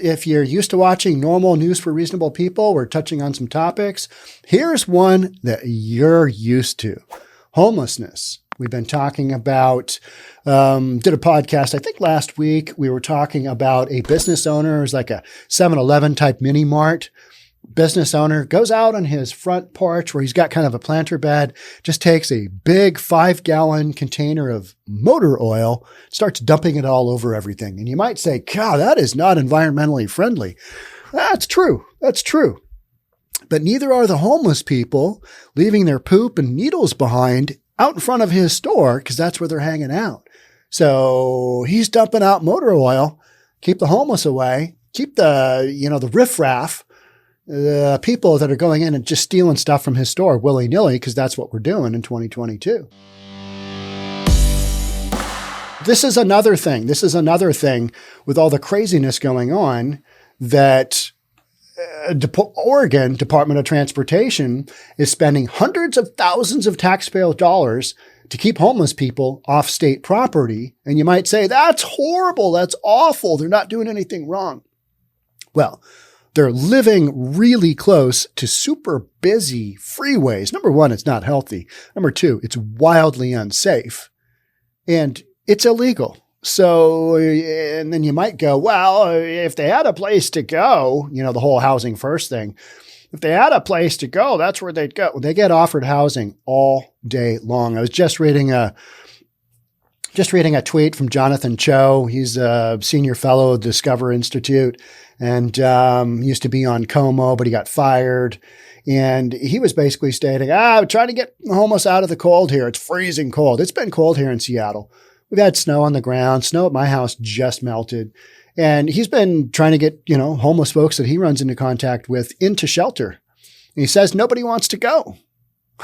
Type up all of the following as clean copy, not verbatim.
If you're used to watching normal news for reasonable people, we're touching on some topics. Here's one that you're used to. Homelessness. We've been talking about, did a podcast, I think last week, we were talking about a business owner. It was like a 7-Eleven type mini mart. Business owner goes out on his front porch where he's got kind of a planter bed, just takes a big 5-gallon container of motor oil, starts dumping it all over everything. And you might say, God, that is not environmentally friendly. That's true. That's true. But neither are the homeless people leaving their poop and needles behind out in front of his store because that's where they're hanging out. So he's dumping out motor oil, keep the homeless away, keep the riffraff, the people that are going in and just stealing stuff from his store willy-nilly, because that's what we're doing in 2022. This is another thing. With all the craziness going on that Oregon Department of Transportation is spending hundreds of thousands of taxpayer dollars to keep homeless people off state property. And you might say, that's horrible. That's awful. They're not doing anything wrong. Well, they're living really close to super busy freeways. Number one, it's not healthy. Number two, it's wildly unsafe and it's illegal. So, and then you might go, well, if they had a place to go, the whole housing first thing, if they had a place to go, that's where they'd go. They get offered housing all day long. I was just reading a tweet from Jonathan Cho. He's a senior fellow at Discover Institute and used to be on Como, but he got fired. And he was basically stating, I'm trying to get the homeless out of the cold here. It's freezing cold. It's been cold here in Seattle. We've had snow on the ground. Snow at my house just melted. And he's been trying to get, homeless folks that he runs into contact with into shelter. And he says nobody wants to go.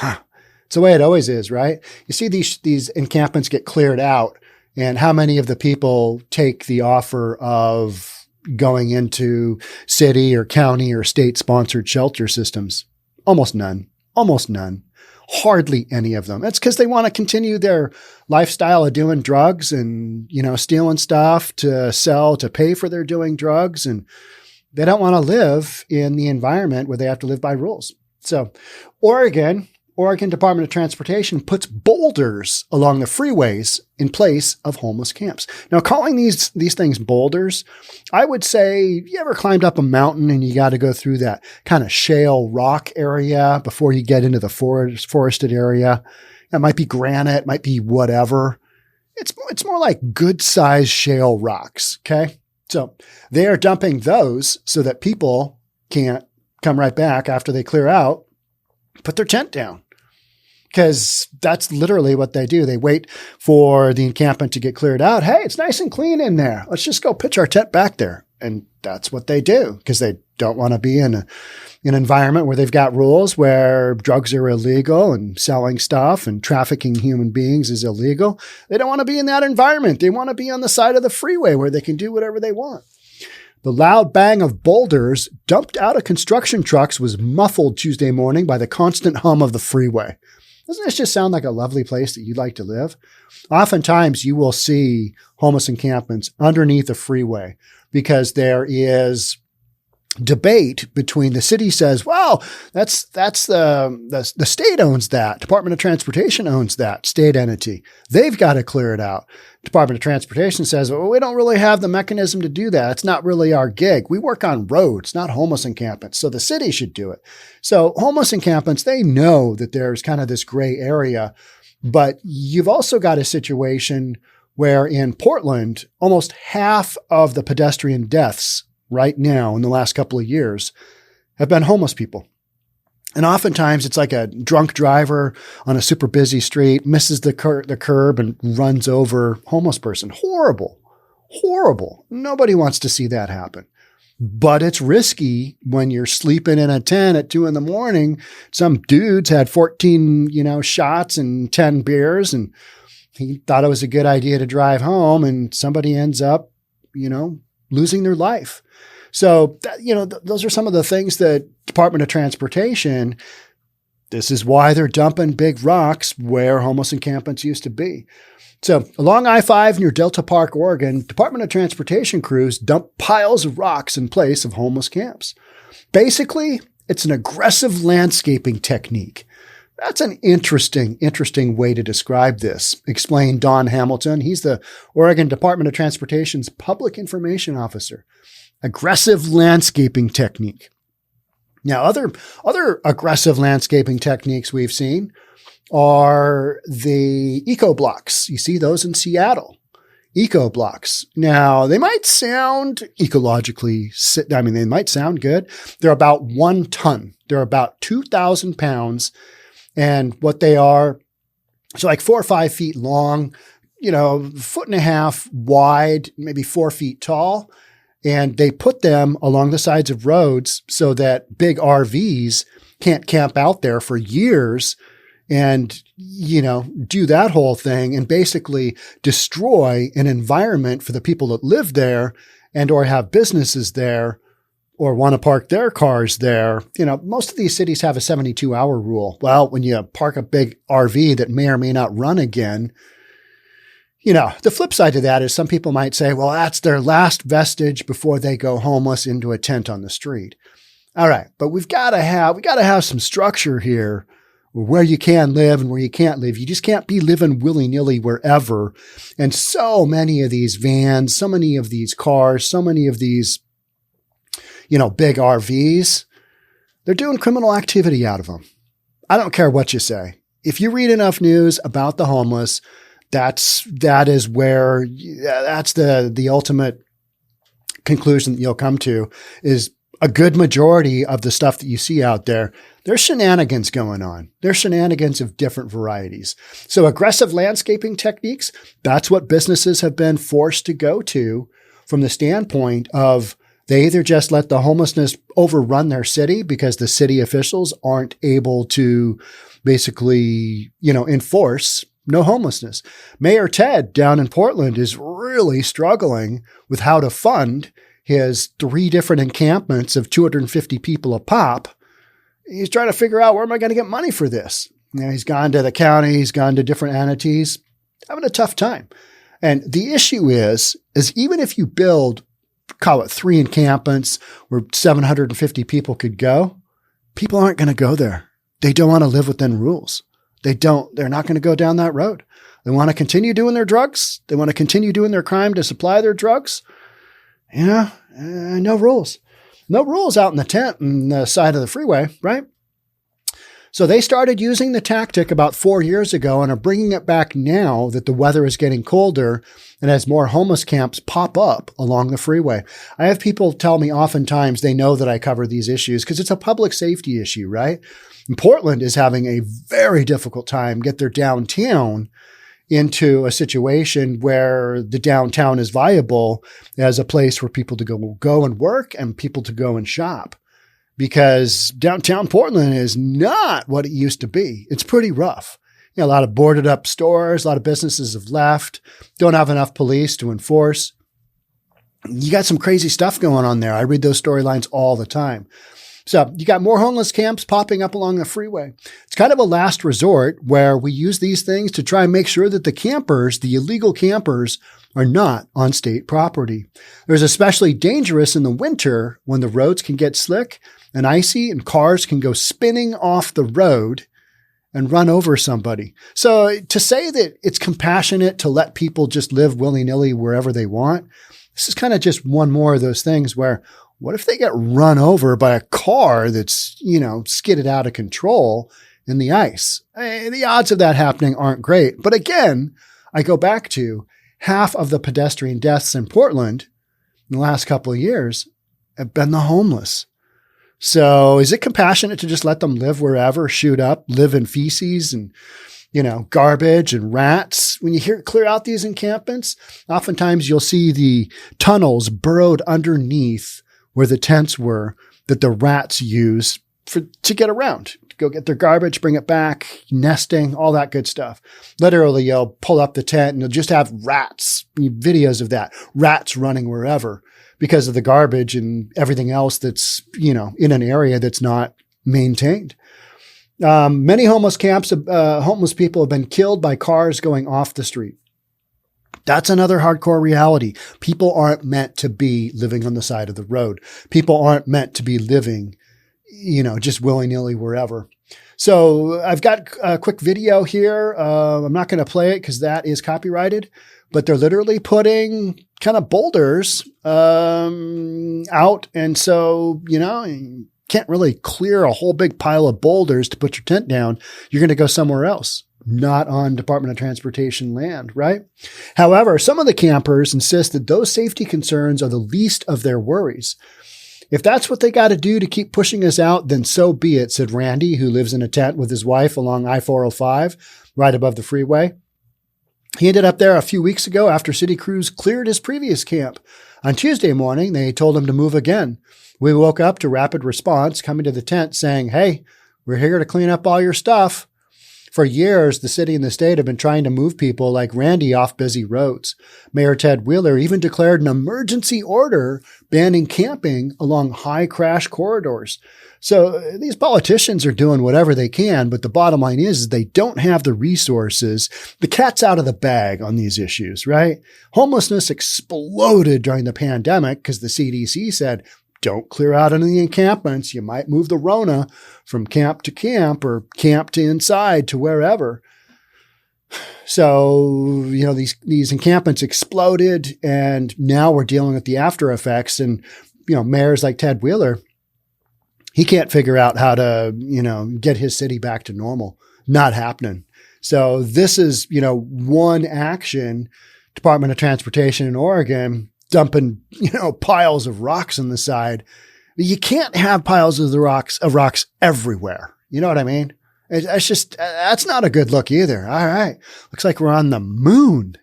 It's the way it always is, right? You see these encampments get cleared out, and how many of the people take the offer of going into city or county or state-sponsored shelter systems? Almost none. Hardly any of them. That's because they want to continue their lifestyle of doing drugs and, stealing stuff to sell to pay for their doing drugs. And they don't want to live in the environment where they have to live by rules. So Oregon Department of Transportation puts boulders along the freeways in place of homeless camps. Now, calling these things boulders, I would say, you ever climbed up a mountain and you got to go through that kind of shale rock area before you get into the forested area? It might be granite, might be whatever. It's more like good-sized shale rocks, okay? So they are dumping those so that people can't come right back after they clear out, put their tent down. Because that's literally what they do. They wait for the encampment to get cleared out. Hey, it's nice and clean in there. Let's just go pitch our tent back there. And that's what they do because they don't want to be in an environment where they've got rules where drugs are illegal and selling stuff and trafficking human beings is illegal. They don't want to be in that environment. They want to be on the side of the freeway where they can do whatever they want. The loud bang of boulders dumped out of construction trucks was muffled Tuesday morning by the constant hum of the freeway. Doesn't this just sound like a lovely place that you'd like to live? Oftentimes you will see homeless encampments underneath a freeway because there is debate between the city says, well, that's the state owns that. Department of Transportation owns that state entity. They've got to clear it out. Department of Transportation says, well, we don't really have the mechanism to do that. It's not really our gig. We work on roads, not homeless encampments. So the city should do it. So homeless encampments, they know that there's kind of this gray area, but you've also got a situation where in Portland, almost half of the pedestrian deaths right now in the last couple of years have been homeless people. And oftentimes it's like a drunk driver on a super busy street, misses the curb and runs over a homeless person. Horrible. Nobody wants to see that happen. But it's risky when you're sleeping in a tent at 2 a.m. Some dude's had 14, shots and 10 beers, and he thought it was a good idea to drive home, and somebody ends up, losing their life. So, those are some of the things that Department of Transportation, This is why they're dumping big rocks where homeless encampments used to be. So along I-5 near Delta Park, Oregon, Department of Transportation crews dump piles of rocks in place of homeless camps. Basically, it's an aggressive landscaping technique. That's an interesting way to describe this, explained Don Hamilton. He's the Oregon Department of Transportation's Public Information Officer. Aggressive landscaping technique. Now, other aggressive landscaping techniques we've seen are the eco blocks. You see those in Seattle. Eco blocks. Now, they might sound ecologically, they might sound good. They're about 1 ton. They're about 2,000 pounds. And what they are, so like 4 or 5 feet long, 1.5 feet wide, maybe 4 feet tall. And they put them along the sides of roads so that big RVs can't camp out there for years and, do that whole thing and basically destroy an environment for the people that live there and or have businesses there or want to park their cars there. Most of these cities have a 72-hour rule. Well, when you park a big RV that may or may not run again, the flip side to that is some people might say, well, that's their last vestige before they go homeless into a tent on the street. All right. But we got to have some structure here where you can live and where you can't live. You just can't be living willy-nilly wherever. And so many of these vans, so many of these cars, so many of these, big RVs, they're doing criminal activity out of them. I don't care what you say. If you read enough news about the homeless, that's the ultimate conclusion that you'll come to is a good majority of the stuff that you see out there. There's shenanigans going on. There's shenanigans of different varieties. So aggressive landscaping techniques, that's what businesses have been forced to go to from the standpoint of they either just let the homelessness overrun their city because the city officials aren't able to basically, enforce no homelessness. Mayor Ted down in Portland is really struggling with how to fund his 3 different encampments of 250 people a pop. He's trying to figure out, where am I going to get money for this? He's gone to the county. He's gone to different entities, having a tough time. And the issue is even if you build, call it 3 encampments where 750 people could go, people aren't going to go there. They don't want to live within rules. They're not going to go down that road. They want to continue doing their drugs. They want to continue doing their crime to supply their drugs. No rules. No rules out in the tent on the side of the freeway, right? So they started using the tactic about 4 years ago and are bringing it back now that the weather is getting colder and as more homeless camps pop up along the freeway. I have people tell me oftentimes they know that I cover these issues because it's a public safety issue, right? And Portland is having a very difficult time get their downtown into a situation where the downtown is viable as a place for people to go and work and people to go and shop. Because downtown Portland is not what it used to be. It's pretty rough. A lot of boarded up stores, a lot of businesses have left, don't have enough police to enforce. You got some crazy stuff going on there. I read those storylines all the time. So you got more homeless camps popping up along the freeway. It's kind of a last resort where we use these things to try and make sure that the campers, the illegal campers, are not on state property. There's especially dangerous in the winter when the roads can get slick and icy and cars can go spinning off the road and run over somebody. So to say that it's compassionate to let people just live willy-nilly wherever they want, this is kind of just one more of those things where what if they get run over by a car that's, skidded out of control in the ice? The odds of that happening aren't great. But again, I go back to half of the pedestrian deaths in Portland in the last couple of years have been the homeless. So is it compassionate to just let them live wherever, shoot up, live in feces and, garbage and rats? When you clear out these encampments, oftentimes you'll see the tunnels burrowed underneath where the tents were that the rats use to get around, to go get their garbage, bring it back, nesting, all that good stuff. Literally, you'll pull up the tent and you'll just have rats, videos of that, rats running wherever because of the garbage and everything else that's, in an area that's not maintained. Many homeless people have been killed by cars going off the street. That's another hardcore reality. People aren't meant to be living on the side of the road. People aren't meant to be living, just willy-nilly wherever. So I've got a quick video here. I'm not going to play it because that is copyrighted, but they're literally putting kind of boulders out. And so, you can't really clear a whole big pile of boulders to put your tent down. You're going to go somewhere else, not on Department of Transportation land, right? However, some of the campers insist that those safety concerns are the least of their worries. If that's what they got to do to keep pushing us out, then so be it, said Randy, who lives in a tent with his wife along I-405, right above the freeway. He ended up there a few weeks ago after city crews cleared his previous camp. On Tuesday morning, they told him to move again. We woke up to rapid response coming to the tent saying, hey, we're here to clean up all your stuff. For years, the city and the state have been trying to move people like Randy off busy roads. Mayor Ted Wheeler even declared an emergency order banning camping along high crash corridors. So these politicians are doing whatever they can, but the bottom line is they don't have the resources. The cat's out of the bag on these issues, right? Homelessness exploded during the pandemic because the CDC said, don't clear out any of the encampments. You might move the Rona from camp to camp or camp to inside to wherever. So, these encampments exploded, and now we're dealing with the after effects. And, mayors like Ted Wheeler, he can't figure out how to, get his city back to normal. Not happening. So this is, one action, Department of Transportation in Oregon, dumping, piles of rocks on the side. You can't have piles of rocks everywhere. You know what I mean? It's just, that's not a good look either. All right. Looks like we're on the moon,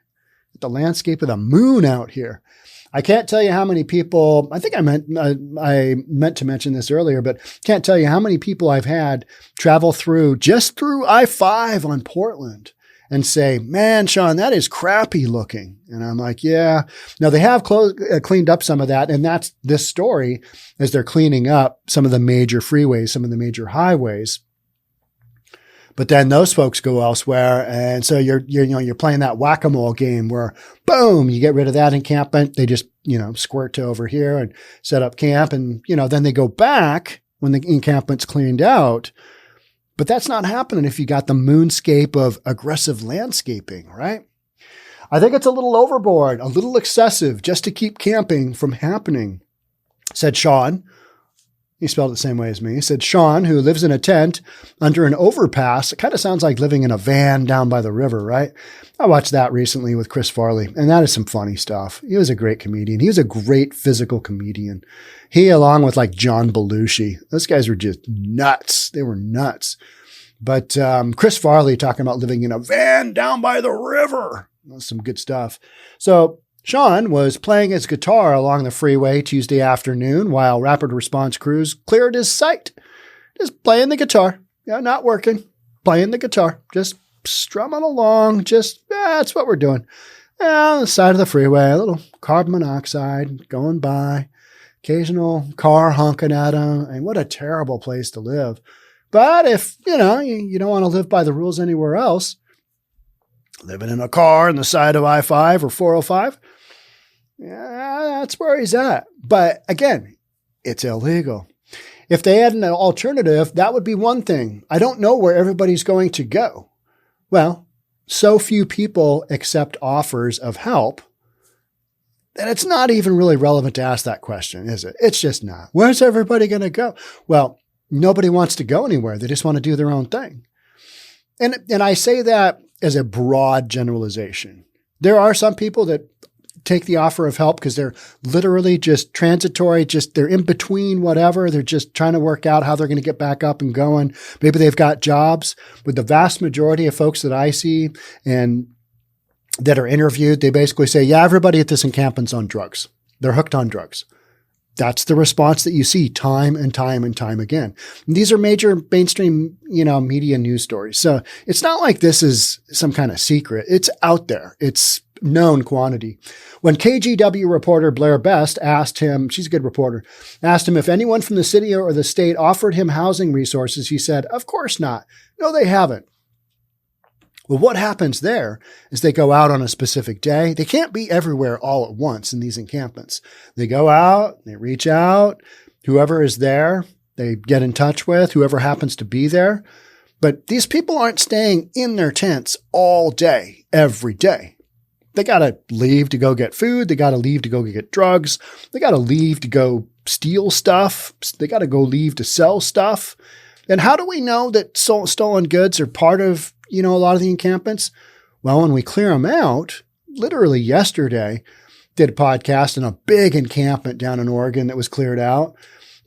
the landscape of the moon out here. I can't tell you how many people, I think I meant to mention this earlier, but can't tell you how many people I've had travel through I-5 on Portland and say, man, Sean, that is crappy looking. And I'm like, yeah. Now they have cleaned up some of that. And that's this story as they're cleaning up some of the major freeways, some of the major highways. But then those folks go elsewhere. And so you're playing that whack-a-mole game where boom, you get rid of that encampment. They just, squirt to over here and set up camp. And, then they go back when the encampment's cleaned out. But that's not happening if you got the moonscape of aggressive landscaping, right? I think it's a little overboard, a little excessive just to keep camping from happening, said Sean. He spelled it the same way as me. He said, Sean, who lives in a tent under an overpass. It kind of sounds like living in a van down by the river, right? I watched that recently with Chris Farley, and that is some funny stuff. He was a great comedian. He was a great physical comedian. He, along with like John Belushi, those guys were just nuts. They were nuts. But Chris Farley talking about living in a van down by the river. That's some good stuff. So Sean was playing his guitar along the freeway Tuesday afternoon while rapid response crews cleared his site. Just playing the guitar. Not working. Playing the guitar. Just strumming along. That's what we're doing. On the side of the freeway, a little carbon monoxide going by. Occasional car honking at him. And what a terrible place to live. But if, you don't want to live by the rules anywhere else, living in a car on the side of I-5 or 405, that's where he's at. But again, it's illegal. If they had an alternative, that would be one thing. I don't know where everybody's going to go. Well, so few people accept offers of help that it's not even really relevant to ask that question, is it? It's just not. Where's everybody going to go? Well, nobody wants to go anywhere. They just want to do their own thing. And I say that as a broad generalization. There are some people that take the offer of help because they're literally just transitory, they're in between whatever. They're just trying to work out how they're going to get back up and going. Maybe they've got jobs. But the vast majority of folks that I see and that are interviewed, they basically say, yeah, everybody at this encampment's on drugs. They're hooked on drugs. That's the response that you see time and time and time again. And these are major mainstream, media news stories. So it's not like this is some kind of secret. It's out there. It's known quantity. When KGW reporter Blair Best asked him, she's a good reporter, asked him if anyone from the city or the state offered him housing resources, he said, "Of course not. No, they haven't." Well, what happens there is they go out on a specific day. They can't be everywhere all at once in these encampments. They go out, they reach out, whoever is there, they get in touch with, whoever happens to be there. But these people aren't staying in their tents all day, every day. They got to leave to go get food. They got to leave to go get drugs. They got to leave to go steal stuff. They got to go leave to sell stuff. And how do we know that stolen goods are part of, a lot of the encampments? Well, when we clear them out, literally yesterday, did a podcast in a big encampment down in Oregon that was cleared out.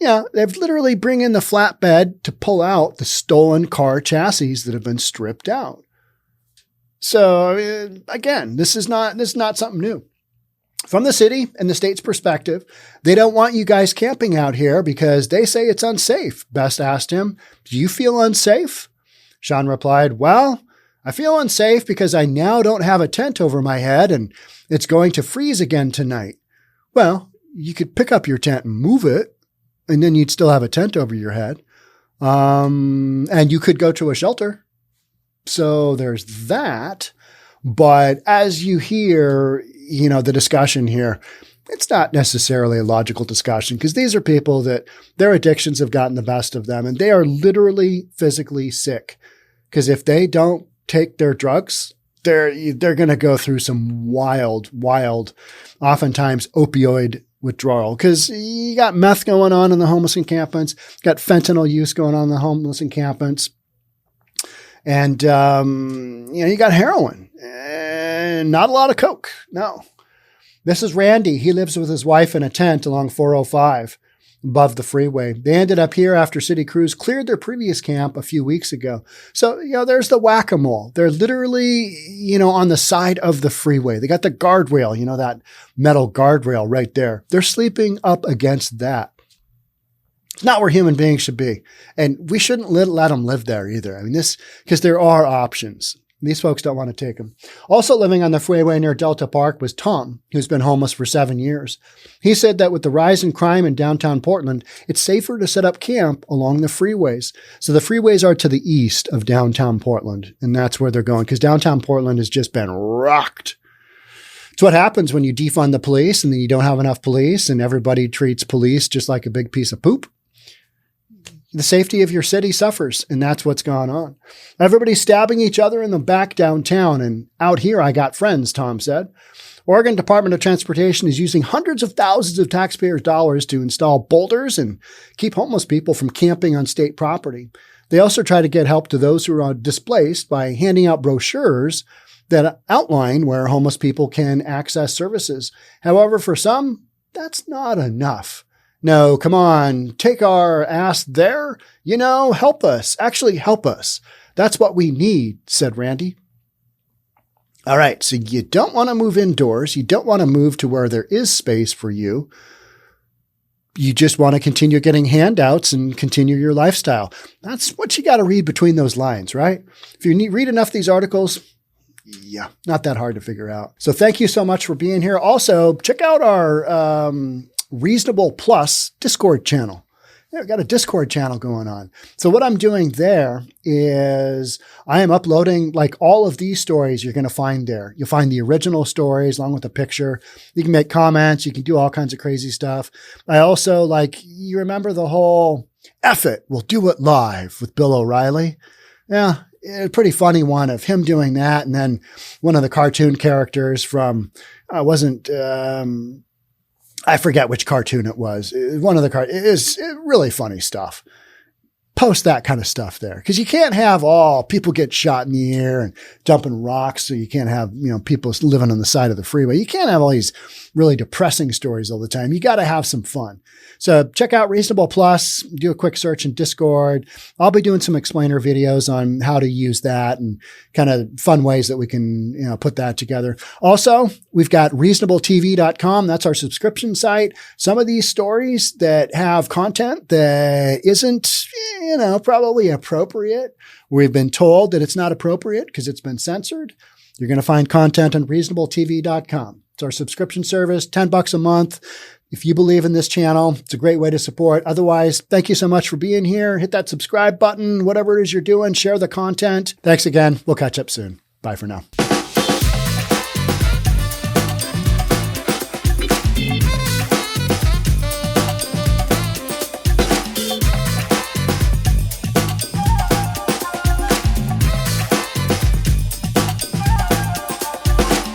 Yeah, they've literally bring in the flatbed to pull out the stolen car chassis that have been stripped out. So again, this is not something new. From the city and the state's perspective, they don't want you guys camping out here because they say it's unsafe. Best asked him, "Do you feel unsafe?" Sean replied, "Well, I feel unsafe because I now don't have a tent over my head and it's going to freeze again tonight." Well, you could pick up your tent and move it, and then you'd still have a tent over your head. And you could go to a shelter. So there's that. But as you hear, the discussion here, it's not necessarily a logical discussion because these are people that their addictions have gotten the best of them and they are literally physically sick. Because if they don't take their drugs, they're going to go through some wild, oftentimes opioid withdrawal, because you got meth going on in the homeless encampments, got fentanyl use going on in the homeless encampments, and you got heroin and not a lot of coke. No. This is Randy. He lives with his wife in a tent along 405 above the freeway. They ended up here after city crews cleared their previous camp a few weeks ago. So, there's the whack-a-mole. They're literally, on the side of the freeway. They got the guardrail, that metal guardrail right there. They're sleeping up against that. It's not where human beings should be. And we shouldn't let them live there either. Because there are options. These folks don't want to take them. Also living on the freeway near Delta Park was Tom, who's been homeless for 7 years. He said that with the rise in crime in downtown Portland, it's safer to set up camp along the freeways. So the freeways are to the east of downtown Portland, and that's where they're going because downtown Portland has just been rocked. It's what happens when you defund the police and then you don't have enough police and everybody treats police just like a big piece of poop. The safety of your city suffers, and that's what's gone on. Everybody's stabbing each other in the back downtown, and out here I got friends, Tom said. Oregon Department of Transportation is using hundreds of thousands of taxpayers' dollars to install boulders and keep homeless people from camping on state property. They also try to get help to those who are displaced by handing out brochures that outline where homeless people can access services. However, for some, that's not enough. No, come on, take our ass there. Help us. Actually, help us. That's what we need, said Randy. All right, so you don't want to move indoors. You don't want to move to where there is space for you. You just want to continue getting handouts and continue your lifestyle. That's what you got to read between those lines, right? If you read enough of these articles, yeah, not that hard to figure out. So thank you so much for being here. Also, check out our Reasonable Plus Discord channel. Yeah, I've got a Discord channel going on. So what I'm doing there is I am uploading like all of these stories you're going to find there. You'll find the original stories along with a picture. You can make comments. You can do all kinds of crazy stuff. I also you remember the whole F it, we'll do it live with Bill O'Reilly. Yeah, a pretty funny one of him doing that. And then one of the cartoon characters from, I forget which cartoon it was. One of the it is really funny stuff. Post that kind of stuff there. Because you can't have people get shot in the air and dumping rocks. So you can't have, people living on the side of the freeway. You can't have all these really depressing stories all the time. You got to have some fun. So check out Reasonable Plus, do a quick search in Discord. I'll be doing some explainer videos on how to use that and kind of fun ways that we can, put that together. Also, we've got reasonabletv.com. That's our subscription site. Some of these stories that have content that isn't, probably appropriate. We've been told that it's not appropriate because it's been censored. You're going to find content on reasonabletv.com. It's our subscription service, $10 a month. If you believe in this channel, it's a great way to support. Otherwise, thank you so much for being here. Hit that subscribe button, whatever it is you're doing, share the content. Thanks again. We'll catch up soon. Bye for now.